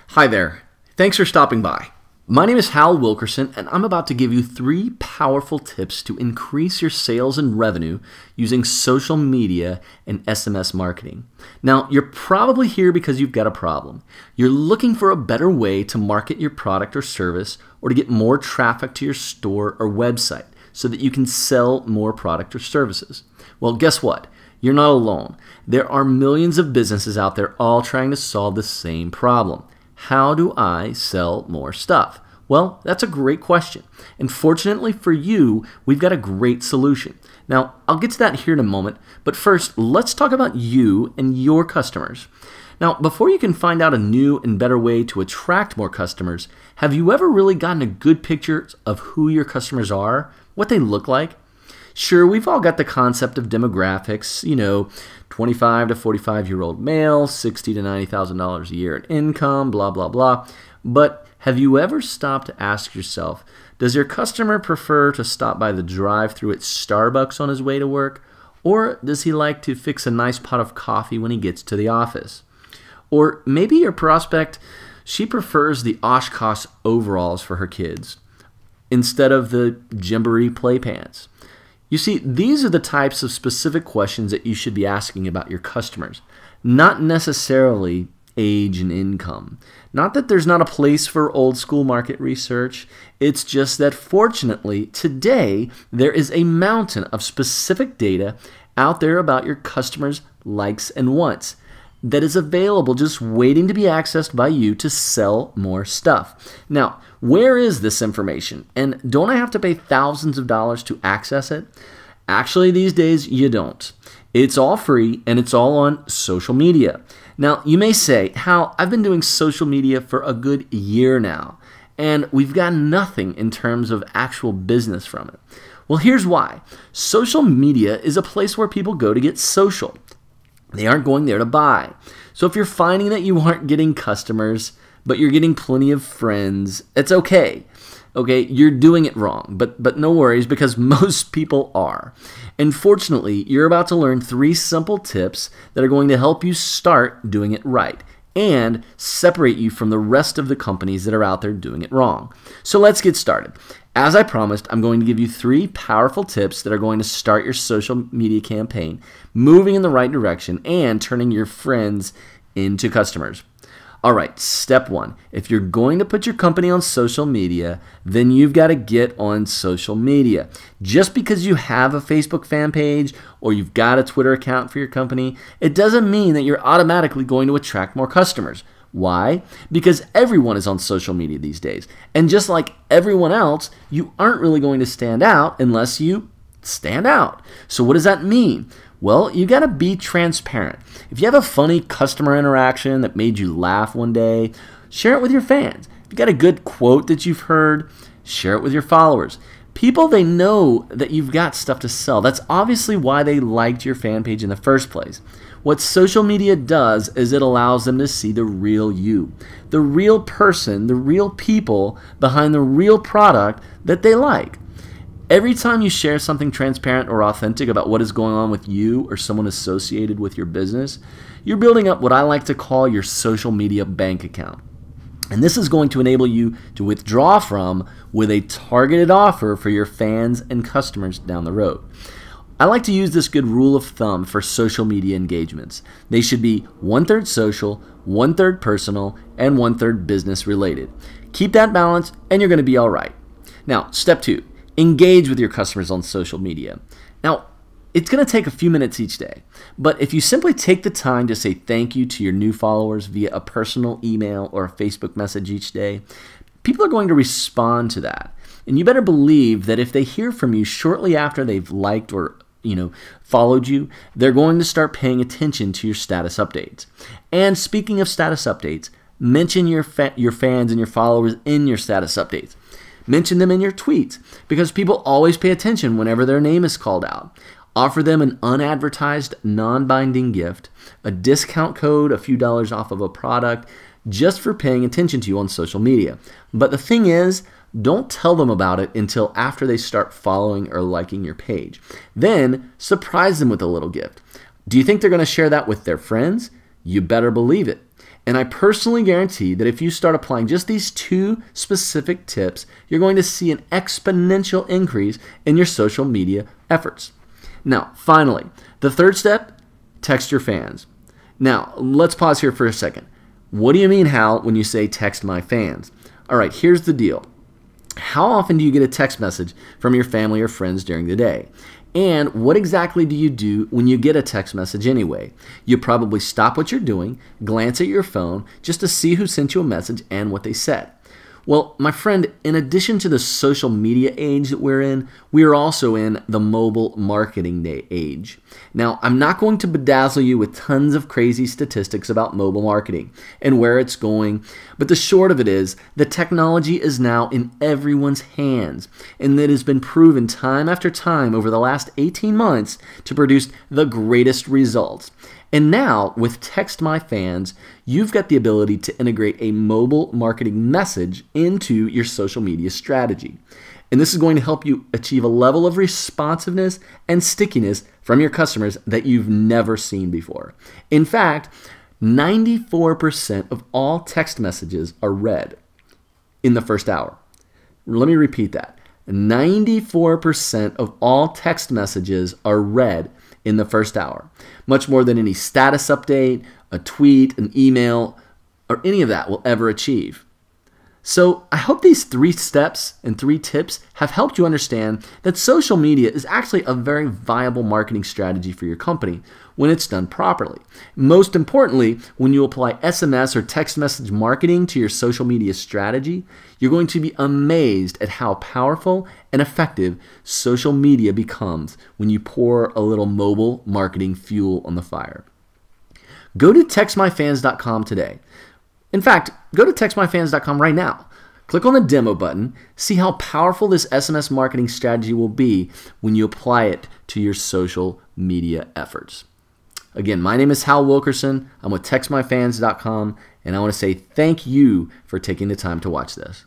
Hi there. Thanks for stopping by. My name is Hal Wilkerson, and I'm about to give you 3 powerful tips to increase your sales and revenue using social media and SMS marketing. Now, you're probably here because you've got a problem. You're looking for a better way to market your product or service or to get more traffic to your store or website so that you can sell more product or services. Well, guess what? You're not alone. There are millions of businesses out there all trying to solve the same problem. How do I sell more stuff? Well, that's a great question. And fortunately for you, we've got a great solution. Now, I'll get to that here in a moment, but first, let's talk about you and your customers. Now, before you can find out a new and better way to attract more customers, have you ever really gotten a good picture of who your customers are, what they look like? Sure, we've all got the concept of demographics, 25 to 45-year-old male, $60,000 to $90,000 a year in income, blah, blah, blah. But have you ever stopped to ask yourself, does your customer prefer to stop by the drive-thru at Starbucks on his way to work? Or does he like to fix a nice pot of coffee when he gets to the office? Or maybe your prospect, she prefers the Oshkosh overalls for her kids instead of the Gymboree playpants. You see, these are the types of specific questions that you should be asking about your customers, not necessarily age and income. Not that there's not a place for old school market research, it's just that fortunately today there is a mountain of specific data out there about your customers' likes and wants that is available just waiting to be accessed by you to sell more stuff. Now, where is this information? And don't I have to pay thousands of dollars to access it? Actually, these days, you don't. It's all free, and it's all on social media. Now, you may say, Hal, I've been doing social media for a good year now, and we've got nothing in terms of actual business from it. Well, here's why. Social media is a place where people go to get social. They aren't going there to buy. So if you're finding that you aren't getting customers, but you're getting plenty of friends, it's okay. Okay, you're doing it wrong, but no worries because most people are. And fortunately, you're about to learn 3 simple tips that are going to help you start doing it right and separate you from the rest of the companies that are out there doing it wrong. So let's get started. As I promised, I'm going to give you 3 powerful tips that are going to start your social media campaign moving in the right direction and turning your friends into customers. All right, step 1. If you're going to put your company on social media, then you've got to get on social media. Just because you have a Facebook fan page or you've got a Twitter account for your company, it doesn't mean that you're automatically going to attract more customers. Why? Because everyone is on social media these days. And just like everyone else, you aren't really going to stand out unless you stand out. So what does that mean? Well, you got to be transparent. If you have a funny customer interaction that made you laugh one day, share it with your fans. If you got a good quote that you've heard, share it with your followers. People, they know that you've got stuff to sell. That's obviously why they liked your fan page in the first place. What social media does is it allows them to see the real you, the real person, the real people behind the real product that they like. Every time you share something transparent or authentic about what is going on with you or someone associated with your business, you're building up what I like to call your social media bank account. And this is going to enable you to withdraw from with a targeted offer for your fans and customers down the road. I like to use this good rule of thumb for social media engagements. They should be 1/3 social, 1/3 personal, and 1/3 business related. Keep that balance and you're going to be all right. Now, step 2. Engage with your customers on social media. Now, it's going to take a few minutes each day, but if you simply take the time to say thank you to your new followers via a personal email or a Facebook message each day, people are going to respond to that. And you better believe that if they hear from you shortly after they've liked or followed you, they're going to start paying attention to your status updates. And speaking of status updates, mention your fans and your followers in your status updates. Mention them in your tweets because people always pay attention whenever their name is called out. Offer them an unadvertised, non-binding gift, a discount code, a few dollars off of a product, just for paying attention to you on social media. But the thing is, don't tell them about it until after they start following or liking your page. Then surprise them with a little gift. Do you think they're going to share that with their friends? You better believe it. And I personally guarantee that if you start applying just these 2 specific tips, you're going to see an exponential increase in your social media efforts. Now, finally, the 3rd step, text your fans. Now, let's pause here for a second. What do you mean, Hal, when you say text my fans? All right, here's the deal. How often do you get a text message from your family or friends during the day? And what exactly do you do when you get a text message anyway? You probably stop what you're doing, glance at your phone just to see who sent you a message and what they said. Well, my friend, in addition to the social media age that we're in, we are also in the mobile marketing age. Now, I'm not going to bedazzle you with tons of crazy statistics about mobile marketing and where it's going, but the short of it is the technology is now in everyone's hands, and it has been proven time after time over the last 18 months to produce the greatest results. And now, with TextMyFans, you've got the ability to integrate a mobile marketing message into your social media strategy. And this is going to help you achieve a level of responsiveness and stickiness from your customers that you've never seen before. In fact, 94% of all text messages are read in the first hour. Let me repeat that. 94% of all text messages are read in the first hour, much more than any status update, a tweet, an email, or any of that will ever achieve. So I hope these 3 steps and 3 tips have helped you understand that social media is actually a very viable marketing strategy for your company when it's done properly. Most importantly, when you apply SMS or text message marketing to your social media strategy, you're going to be amazed at how powerful and effective social media becomes when you pour a little mobile marketing fuel on the fire. Go to TextMyFans.com today. In fact, go to TextMyFans.com right now. Click on the demo button, see how powerful this SMS marketing strategy will be when you apply it to your social media efforts. Again, my name is Hal Wilkerson. I'm with TextMyFans.com, and I want to say thank you for taking the time to watch this.